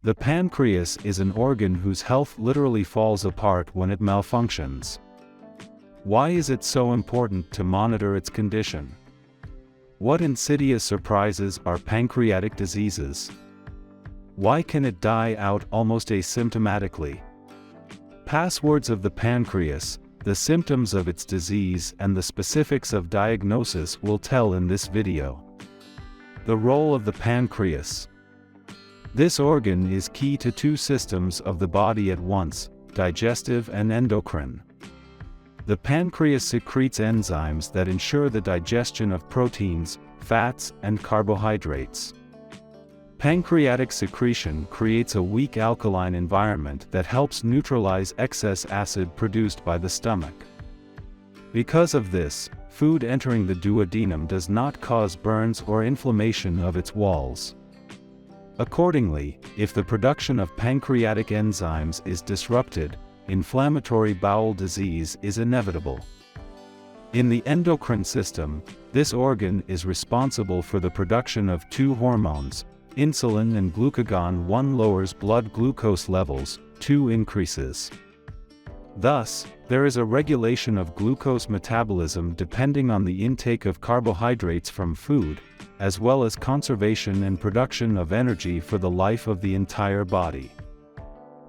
The pancreas is an organ whose health literally falls apart when it malfunctions. Why is it so important to monitor its condition? What insidious surprises are pancreatic diseases? Why can it die out almost asymptomatically? Passwords of the pancreas, the symptoms of its disease and the specifics of diagnosis will tell in this video. The role of the pancreas. This organ is key to two systems of the body at once, digestive and endocrine. The pancreas secretes enzymes that ensure the digestion of proteins, fats, and carbohydrates. Pancreatic secretion creates a weak alkaline environment that helps neutralize excess acid produced by the stomach. Because of this, food entering the duodenum does not cause burns or inflammation of its walls. Accordingly, if the production of pancreatic enzymes is disrupted, inflammatory bowel disease is inevitable. In the endocrine system, this organ is responsible for the production of two hormones, insulin and glucagon. One lowers blood glucose levels, two increases. Thus, there is a regulation of glucose metabolism depending on the intake of carbohydrates from food, as well as conservation and production of energy for the life of the entire body.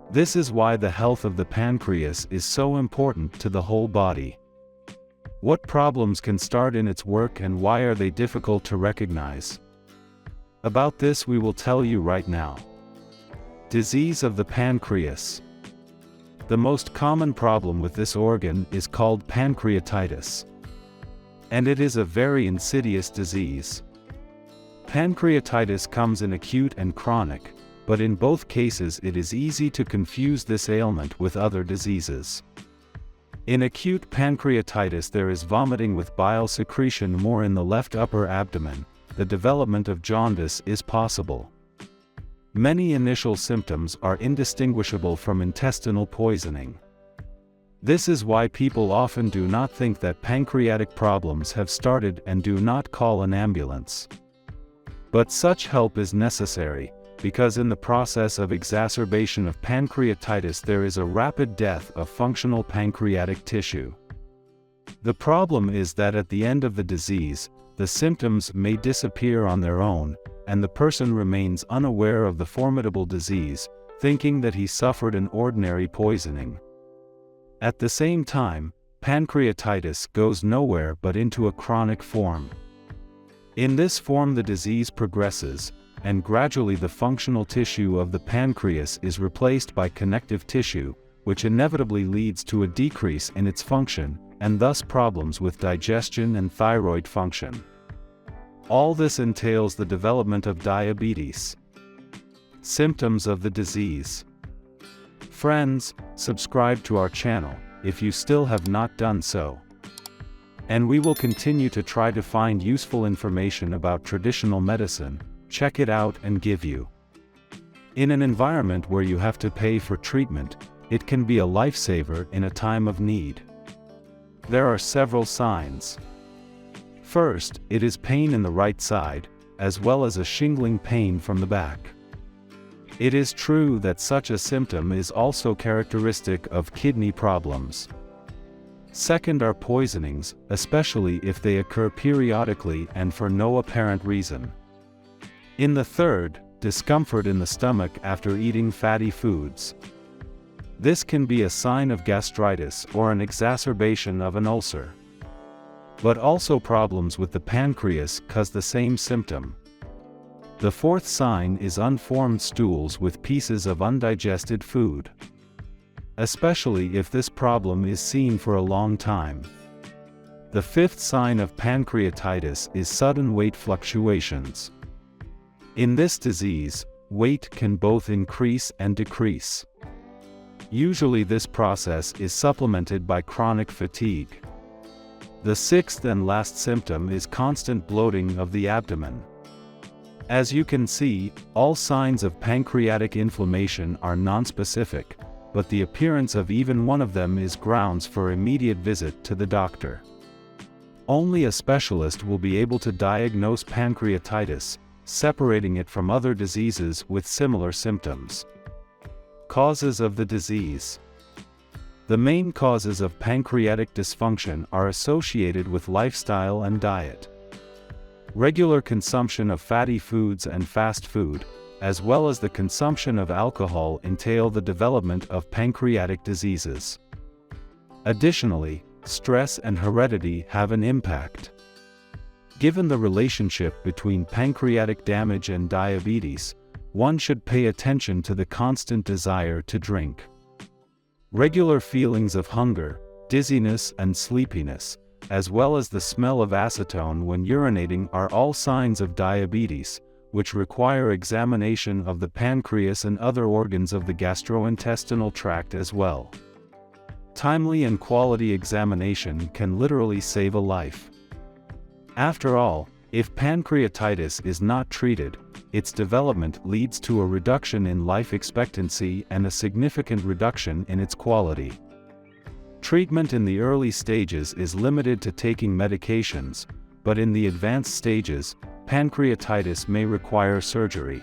This is why the health of the pancreas is so important to the whole body. What problems can start in its work and why are they difficult to recognize? About this we will tell you right now. Disease of the pancreas. The most common problem with this organ is called pancreatitis. And it is a very insidious disease. Pancreatitis comes in acute and chronic, but in both cases it is easy to confuse this ailment with other diseases. In acute pancreatitis there is vomiting with bile secretion more in the left upper abdomen. The development of jaundice is possible. Many initial symptoms are indistinguishable from intestinal poisoning. This is why people often do not think that pancreatic problems have started and do not call an ambulance. But such help is necessary, because in the process of exacerbation of pancreatitis there is a rapid death of functional pancreatic tissue. The problem is that at the end of the disease, the symptoms may disappear on their own, and the person remains unaware of the formidable disease, thinking that he suffered an ordinary poisoning. At the same time, pancreatitis goes nowhere but into a chronic form. In this form the disease progresses, and gradually the functional tissue of the pancreas is replaced by connective tissue, which inevitably leads to a decrease in its function, and thus problems with digestion and thyroid function. All this entails the development of diabetes. Symptoms of the disease. Friends, subscribe to our channel, if you still have not done so. And we will continue to try to find useful information about traditional medicine, check it out and give you. In an environment where you have to pay for treatment, it can be a lifesaver in a time of need. There are several signs. First, it is pain in the right side, as well as a shingling pain from the back. It is true that such a symptom is also characteristic of kidney problems. Second are poisonings, especially if they occur periodically and for no apparent reason. In the third, discomfort in the stomach after eating fatty foods. This can be a sign of gastritis or an exacerbation of an ulcer. But also problems with the pancreas cause the same symptom. The fourth sign is unformed stools with pieces of undigested food. Especially if this problem is seen for a long time. The fifth sign of pancreatitis is sudden weight fluctuations. In this disease, weight can both increase and decrease. Usually this process is supplemented by chronic fatigue. The sixth and last symptom is constant bloating of the abdomen. As you can see, all signs of pancreatic inflammation are nonspecific, but the appearance of even one of them is grounds for immediate visit to the doctor. Only a specialist will be able to diagnose pancreatitis, separating it from other diseases with similar symptoms. Causes of the disease. The main causes of pancreatic dysfunction are associated with lifestyle and diet. Regular consumption of fatty foods and fast food, as well as the consumption of alcohol, entail the development of pancreatic diseases. Additionally, stress and heredity have an impact. Given the relationship between pancreatic damage and diabetes, one should pay attention to the constant desire to drink. Regular feelings of hunger, dizziness and sleepiness, as well as the smell of acetone when urinating are all signs of diabetes, which require examination of the pancreas and other organs of the gastrointestinal tract as well. Timely and quality examination can literally save a life. After all, if pancreatitis is not treated, its development leads to a reduction in life expectancy and a significant reduction in its quality. Treatment in the early stages is limited to taking medications, but in the advanced stages, pancreatitis may require surgery.